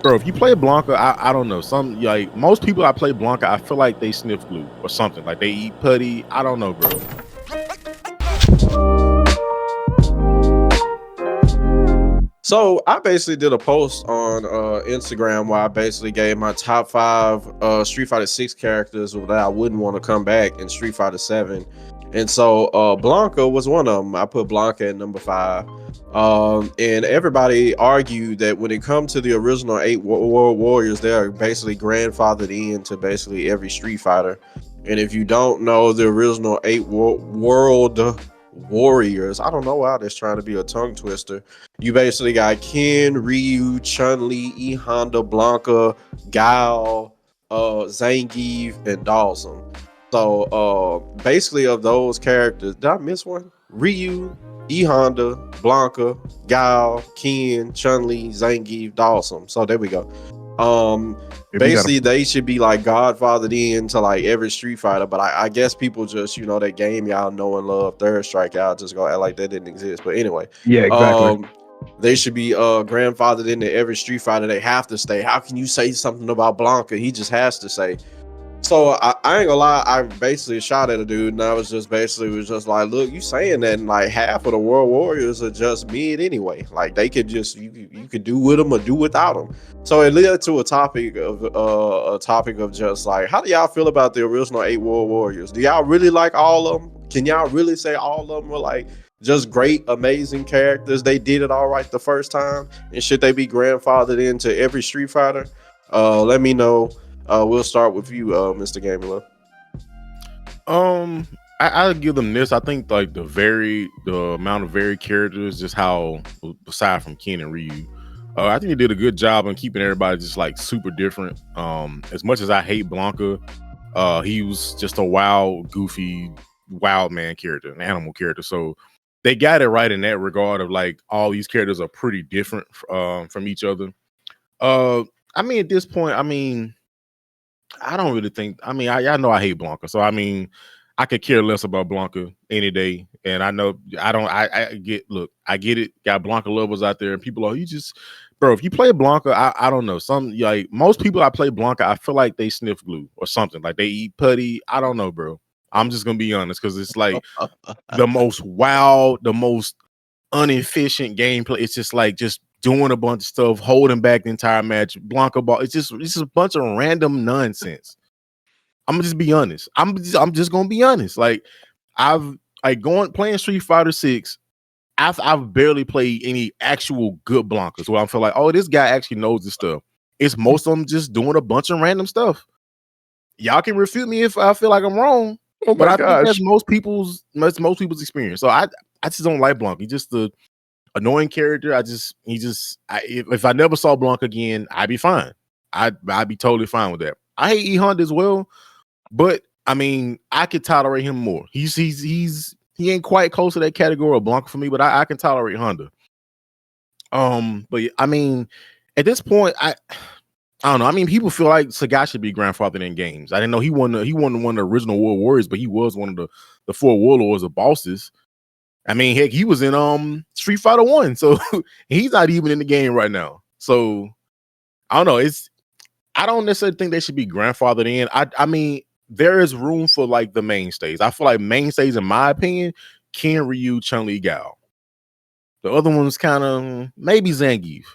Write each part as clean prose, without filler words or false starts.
Bro, if you play Blanka, I don't know. Some like most people I play Blanka, I feel like they sniff glue or something. Like they eat putty. I don't know, bro. So I basically did a post on Instagram where I basically gave my top 5 Street Fighter 6 characters that I wouldn't want to come back in Street Fighter 7. And so Blanka was one of them. I put Blanka at number 5. And everybody argued that when it comes to the original 8 World Warriors, they are basically grandfathered into basically every Street Fighter. And if you don't know the original 8 World Warriors, I don't know why that's trying to be a tongue twister. You basically got Ken, Ryu, Chun-Li, E Honda, Blanka, Guile, Zangief, and Dawson. So basically of those characters, did I miss one? Ryu, E Honda, Blanka, Guile, Ken, Chun-Li, Zangief, Dawson. So there we go. Basically they should be like godfathered into like every Street Fighter, but I guess people just, you know, that game y'all know and love, Third Strike, y'all just go act like that didn't exist. But anyway, yeah, exactly. They should be grandfathered into every Street Fighter. They have to stay. How can you say something about Blanka? He just has to say. So I ain't gonna lie, I basically shot at a dude and I was just like, look, you saying that, and like half of the World Warriors are just mid anyway. Like they could just, you could do with them or do without them. So it led to a topic of just like, how do y'all feel about the original 8 World Warriors? Do y'all really like all of them? Can y'all really say all of them were like just great, amazing characters? They did it all right the first time, and should they be grandfathered into every Street Fighter? Let me know. We'll start with you, Mr. Gamula. I'll give them this. I think like the amount of varied characters, just how aside from Ken and Ryu, I think they did a good job on keeping everybody just like super different. As much as I hate Blanka, he was just a wild, goofy, wild man character, an animal character. So they got it right in that regard of like all these characters are pretty different from each other. I mean, at this point, I mean, I don't really think. I mean, I know I hate Blanka, so I mean, I could care less about Blanka any day. And I know I don't. I get. Look, I get it. Got Blanka lovers out there, and people are you just, bro. If you play Blanka, I don't know. Some like most people I play Blanka, I feel like they sniff glue or something. Like they eat putty. I don't know, bro. I'm just gonna be honest because it's like the most wild, the most inefficient gameplay. It's just like just doing a bunch of stuff, holding back the entire match. Blanka ball. It's just a bunch of random nonsense. I'm gonna just be honest. I'm just gonna be honest. Like I've playing Street Fighter 6. I've barely played any actual good Blankas where I feel like, oh, this guy actually knows this stuff. It's most of them just doing a bunch of random stuff. Y'all can refute me if I feel like I'm wrong. Oh but my I gosh. think that's most people's experience. So I just don't like Blanka. He's just the annoying character. If I never saw Blanka again, I'd be fine. I'd be totally fine with that. I hate E Honda as well, but I mean, I could tolerate him more. He ain't quite close to that category of Blanka for me, but I can tolerate Honda. But I mean, at this point, I don't know. I mean, people feel like Sagat should be grandfathered in games. I didn't know he won one of the original World Warriors, but he was one of the 4 warlords of bosses. I mean, heck, he was in Street Fighter 1, so he's not even in the game right now. So I don't know. I don't necessarily think they should be grandfathered in. I mean, there is room for like the mainstays. I feel like mainstays, in my opinion, Ken, Ryu, Chun-Li, Guile. The other ones kind of maybe Zangief.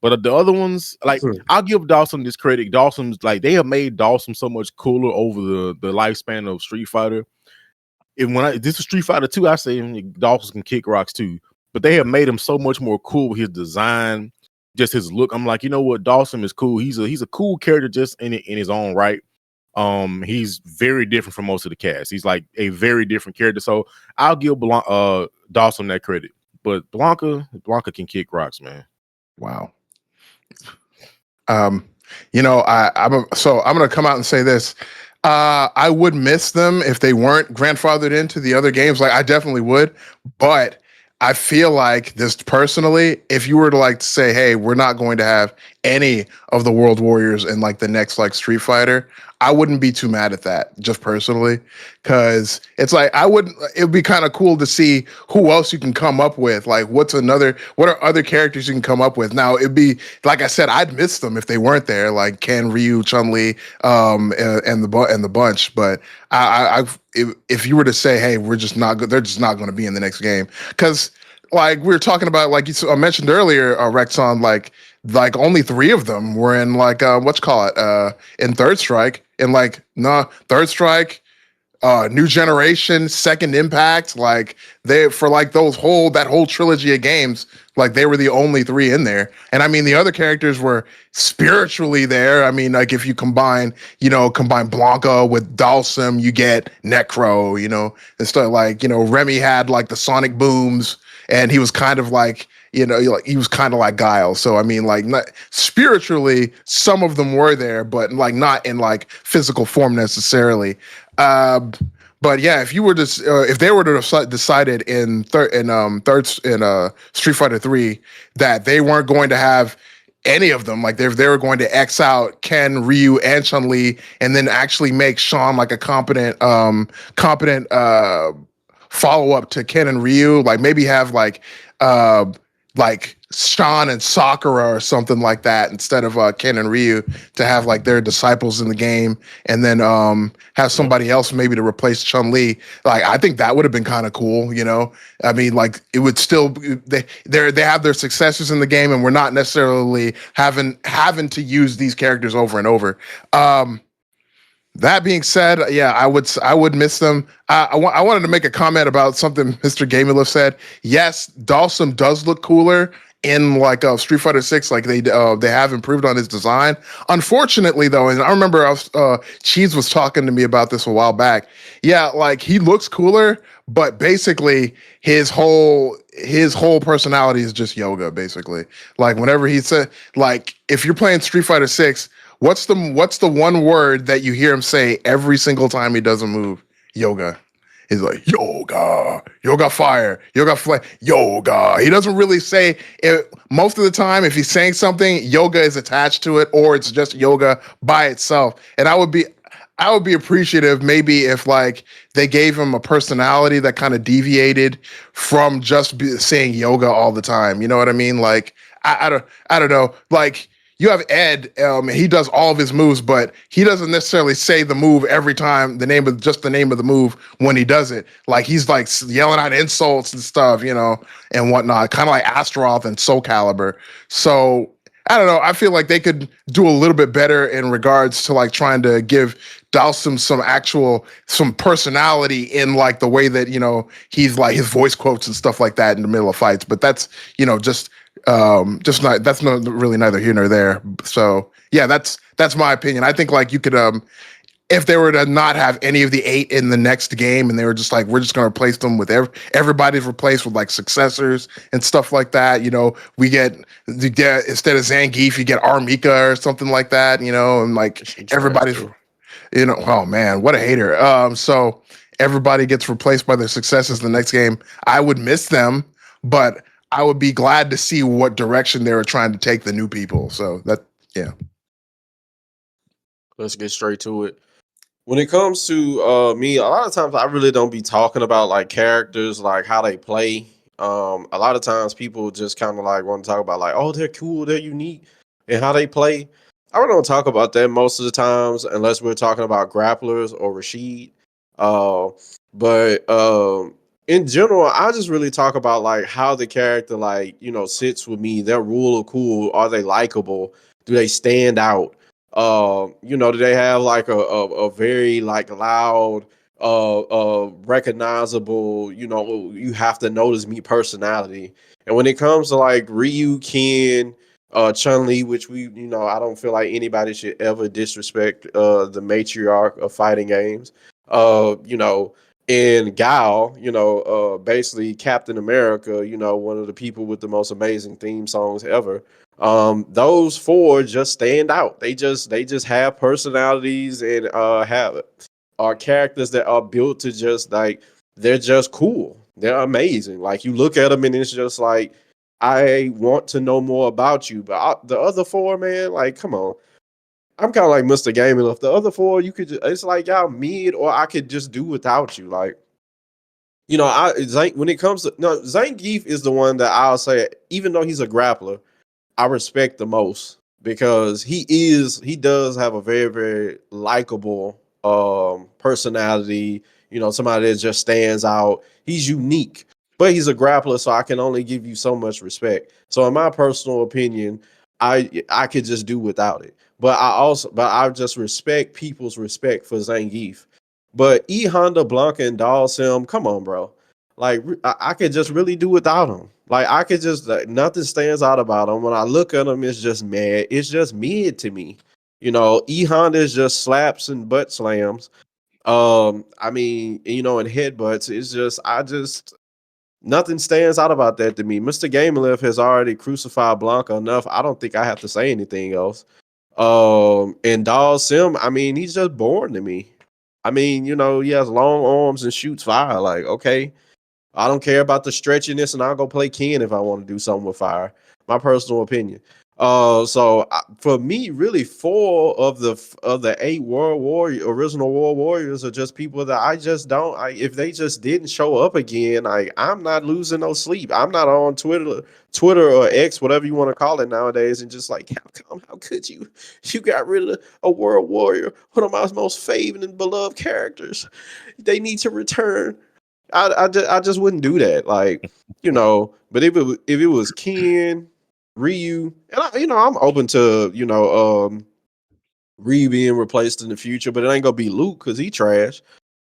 But the other ones, like I'll give Dawson this credit. Dawson's like they have made Dawson so much cooler over the lifespan of Street Fighter. And when this is Street Fighter 2, I say Dawson can kick rocks too. But they have made him so much more cool with his design, just his look. I'm like, you know what, Dawson is cool. He's a cool character just in his own right. He's very different from most of the cast. He's like a very different character. So I'll give Dawson that credit. But Blanka can kick rocks, man. Wow. You know, I'm gonna come out and say this. I would miss them if they weren't grandfathered into the other games. Like I definitely would, but I feel like this personally, if you were to like say, hey, we're not going to have any of the World Warriors in like the next like Street Fighter, I wouldn't be too mad at that, just personally, because it's like I wouldn't. It would be kind of cool to see who else you can come up with. Like, what are other characters you can come up with? Now, it'd be like I said, I'd miss them if they weren't there, like Ken, Ryu, Chun Li, and the bunch. But if you were to say, hey, we're just not good, they're just not going to be in the next game, because like we were talking about, like you mentioned earlier, Rexon, like only 3 of them were in like what's call it in Third Strike, and like no Third Strike, New Generation, Second Impact, like they for like that whole trilogy of games, like they were the only 3 in there. And I mean the other characters were spiritually there. I mean, like if you combine Blanka with Dalsum, you get Necro, and stuff like, Remy had like the sonic booms, and he was kind of like, he was kind of like Guile. So I mean, like not, spiritually, some of them were there, but like not in like physical form necessarily. But yeah, if they were to have decided in Street Fighter 3 that they weren't going to have any of them, like they were going to X out Ken, Ryu, and Chun Li, and then actually make Sean like a competent follow up to Ken and Ryu, like maybe have like Sean and Sakura or something like that instead of Ken and Ryu, to have like their disciples in the game, and then have somebody else maybe to replace Chun Li. Like I think that would have been kind of cool, I mean, like it would still they have their successors in the game, and we're not necessarily having to use these characters over and over. That being said, yeah, I would miss them. I wanted to make a comment about something Mr. Gamerlift said. Yes, Dalsum does look cooler in like Street Fighter 6. Like they have improved on his design. Unfortunately, though, and I remember Cheese was talking to me about this a while back. Yeah, like he looks cooler, but basically his whole personality is just yoga. Basically, like whenever he said, like if you're playing Street Fighter 6. What's the one word that you hear him say every single time he does a move? Yoga. He's like, yoga, yoga fire, yoga flame, yoga. He doesn't really say it. Most of the time, if he's saying something, yoga is attached to it, or it's just yoga by itself. And I would be appreciative maybe if like they gave him a personality that kind of deviated from just saying yoga all the time. You know what I mean? Like, I don't know. Like, you have Ed, and he does all of his moves, but he doesn't necessarily say the move every time, the name of the move when he does it. Like he's like yelling out insults and stuff, and whatnot, kind of like Astaroth and Soul Calibur. So I don't know. I feel like they could do a little bit better in regards to like trying to give Dalsum some personality in like the way that, he's like his voice quotes and stuff like that in the middle of fights. But that's, that's not really neither here nor there. So yeah, that's my opinion. I think like you could, if they were to not have any of the 8 in the next game, and they were just like, we're just going to replace them with everybody's replaced with like successors and stuff like that. We get instead of Zangief, you get Armika or something like that, and like everybody's, oh man, what a hater. So everybody gets replaced by their successors in the next game. I would miss them, but I would be glad to see what direction they were trying to take the new people. So yeah. Let's get straight to it. When it comes to me, a lot of times I really don't be talking about like characters, like how they play. A lot of times people just kind of like want to talk about like, oh, they're cool, they're unique, and how they play. I really don't talk about that most of the times unless we're talking about grapplers or Rashid. But in general, I just really talk about like how the character like, sits with me, their rule of cool. Are they likable? Do they stand out? Do they have like a very like loud, recognizable, you have to notice me personality. And when it comes to like Ryu, Ken, Chun-Li, which I don't feel like anybody should ever disrespect the matriarch of fighting games. And Guile, basically Captain America, one of the people with the most amazing theme songs ever. Those 4 just stand out. They just have personalities and are characters that are built to just like, they're just cool. They're amazing. Like, you look at them and it's just like, I want to know more about you. But the other four, man, like, come on. I'm kind of like Mr. Gaming. If the other four, you could it's like y'all mid, or I could just do without you. Like, you know, when it comes to Zangief is the one that I'll say, even though he's a grappler, I respect the most because he does have a very, very likable personality, you know, somebody that just stands out. He's unique, but he's a grappler, so I can only give you so much respect. So in my personal opinion, I could just do without it. But I just respect people's respect for Zangief. But Honda, Blanka, and Dalsim, come on, bro. Like, I could just really do without them. Like, I could just nothing stands out about them. When I look at them, it's just mad. It's just mid to me. You know, Honda is just slaps and butt slams. I mean, you know, and headbutts. It's just nothing stands out about that to me. Mr. Gamelift has already crucified Blanka enough. I don't think I have to say anything else. And Dal Sim, I mean, he's just boring to me. I mean, you know, he has long arms and shoots fire. Like, okay, I don't care about the stretchiness, and I'll go play Ken if I want to do something with fire. My personal opinion. For me, really, four of the eight original World Warriors are just people that I just don't. If they just didn't show up again, I'm not losing no sleep. I'm not on Twitter or X, whatever you want to call it nowadays, and just like, how could you? You got rid of a World Warrior, one of my most favored and beloved characters. They need to return. I just wouldn't do that. Like, you know, but if it was Ken, Ryu, and I'm open to, Ryu being replaced in the future, but it ain't gonna be Luke because he trash.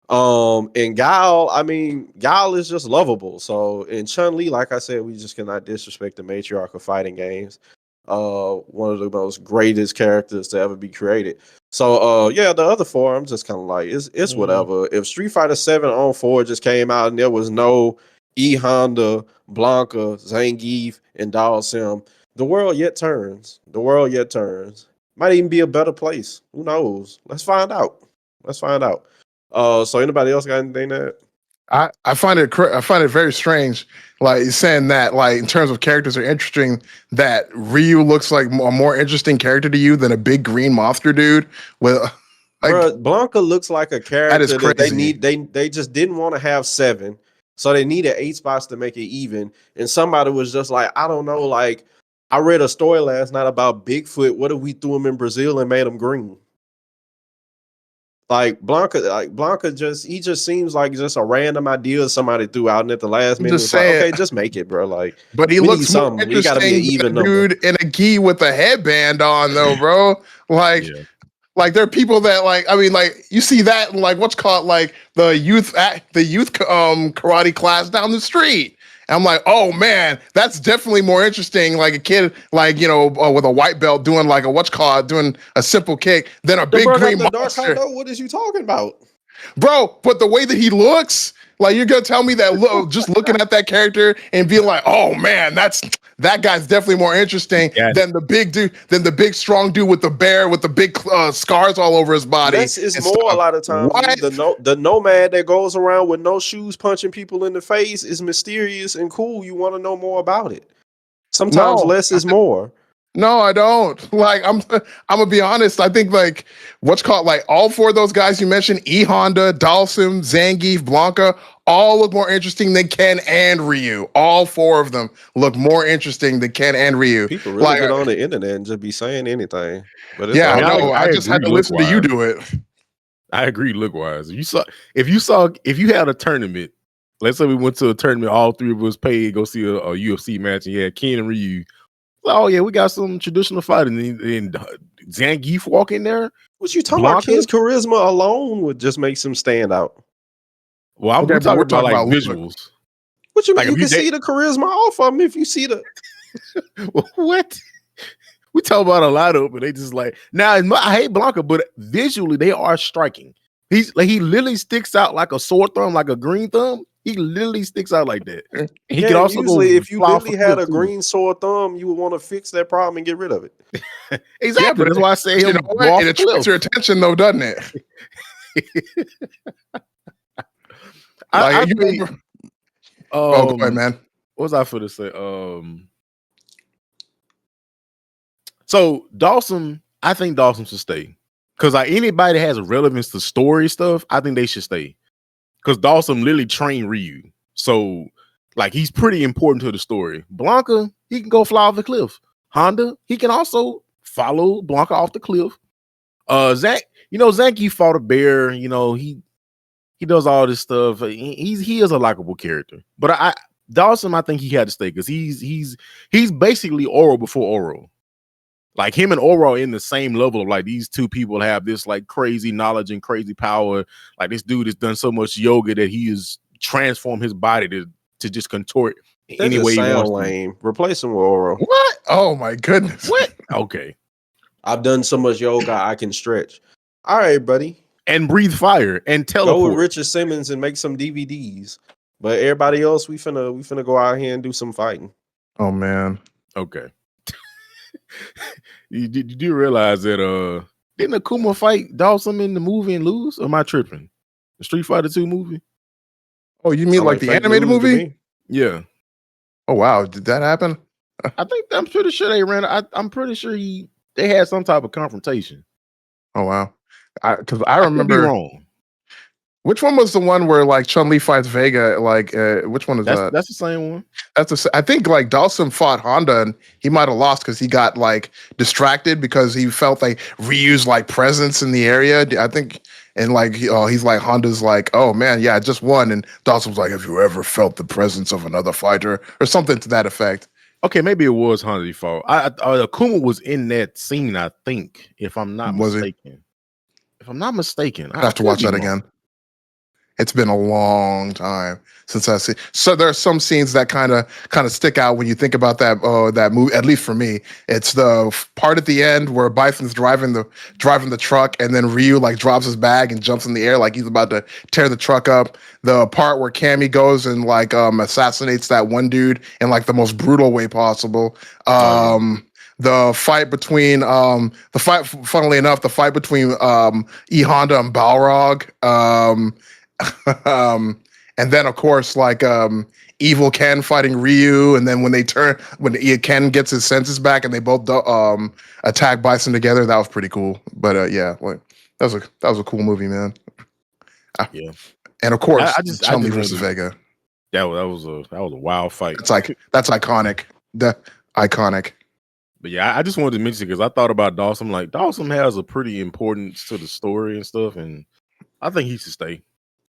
And Guile, I mean, Guile is just lovable. So, and Chun-Li, like I said, we just cannot disrespect the matriarch of fighting games. One of the most greatest characters to ever be created. So, yeah, the other four, I'm just kind of like, it's whatever. If Street Fighter 7 on 4 just came out and there was no Honda, Blanka, Zangief, and Dalsim, the world yet turns. The world yet turns. Might even be a better place. Who knows? Let's find out. So anybody else got anything to add? I find it very strange, like saying that, like in terms of characters are interesting, that Ryu looks like a more interesting character to you than a big green monster dude. With like, Bruh, Blanka looks like a character that they need. They just didn't want to have 7, so they needed 8 spots to make it even. And somebody was just like, I don't know. Like, I read a story last night about Bigfoot. What if we threw him in Brazil and made him green? Like Blanka just seems like just a random idea somebody threw out, and at the last minute, it's like, okay, just make it, bro. Like, but he looks more interesting. We gotta be an even number. Dude in a gi with a headband on, though, bro. Like, Yeah. Like, there are people that, like, I mean, like, you see that in, like, what's called, like, the youth karate class down the street. And I'm like, oh man, that's definitely more interesting. Like a kid, like, with a white belt doing like doing a simple kick than a big green monster. What is you talking about, bro? But the way that he looks, like, you're gonna tell me that just looking at that character and being like, oh man, that guy's definitely more interesting than the big dude, than the big strong dude with the bear with the big scars all over his body. This is more a lot of times. The nomad that goes around with no shoes punching people in the face is mysterious and cool. You want to know more about it. Sometimes less is more. No, I don't. Like, I'm gonna be honest. I think, like, what's called, like, all 4 of those guys you mentioned, Honda, Dalsim, Zangief, Blanka, all look more interesting than Ken and Ryu. All 4 of them look more interesting than Ken and Ryu. People really get on the internet and just be saying anything. But it's I just had to listen to you do it. I agree. Look wise, if you had a tournament, let's say we went to a tournament, all 3 of us paid go see a UFC match, and you had Ken and Ryu. Oh yeah, we got some traditional fighting, and Zangief walk in there. What you talking about? Ken's charisma alone would just make him stand out. Well, we're talking about like visuals. What you mean? Like, you can see the charisma off of him if you see the. What? We talk about a lot of, but they just like now. I hate Blanka, but visually they are striking. He literally sticks out like a sore thumb, like a green thumb. He literally sticks out like that. And he can also usually, if you literally had a green sore thumb, you would want to fix that problem and get rid of it. Exactly. Yeah, that's why I say him. It attracts your attention, though, doesn't it? Oh, go ahead, man. What was I for to say? So Dawson, I think Dawson should stay. Because like anybody that has a relevance to story stuff, I think they should stay. Because Dawson literally trained Ryu. So like he's pretty important to the story. Blanka, he can go fly off the cliff. Honda, he can also follow Blanka off the cliff. Zach, Zach, he fought a bear, he does all this stuff. He is a likable character. But Dawson, I think he had to stay because he's basically Oro before Oro. Like him and Oro in the same level of like these two people have this like crazy knowledge and crazy power. Like this dude has done so much yoga that he has transformed his body to just contort any way he wants lame. Replace him with Oro. What? Oh my goodness. What? Okay. I've done so much yoga I can stretch. All right, buddy. And breathe fire and teleport. Go with Richard Simmons and make some DVDs. But everybody else, we finna go out here and do some fighting. Oh man. Okay. You do realize that didn't Akuma fight Dawson in the movie and lose? Or am I tripping? The Street Fighter 2 movie? Oh, you mean like the animated movie? Yeah. Oh wow, did that happen? I'm pretty sure they ran. I'm pretty sure they had some type of confrontation. Oh wow. Because I remember could be wrong. Which one was the one where like Chun-Li fights Vega? Like, which one is that? That's the same one. I think like Dawson fought Honda and he might have lost because he got like distracted because he felt like Ryu's like presence in the area. I think, and like he's like Honda's like, oh man, yeah, I just won, and Dawson was like, have you ever felt the presence of another fighter or something to that effect? Okay, maybe it was Honda's fault. Akuma was in that scene, I think, if I'm not mistaken. If I'm not mistaken, I have to watch that again. It's been a long time since I see. So there are some scenes that kind of stick out when you think about that movie. At least for me, it's the part at the end where Bison's driving the truck, and then Ryu like drops his bag and jumps in the air like he's about to tear the truck up. The part where Cammy goes and like assassinates that one dude in like the most brutal way possible. The fight between funnily enough, the fight between E Honda and Balrog. And then of course like Evil Ken fighting Ryu, and then when Ken gets his senses back and they both attack Bison together, that was pretty cool. But yeah, like that was a cool movie, man. Yeah, and of course Chun-Li versus Vega. That was a wild fight. It's like that's iconic. Iconic. But yeah, I just wanted to mention because I thought about Dawson. Like Dawson has a pretty importance to the story and stuff, and I think he should stay.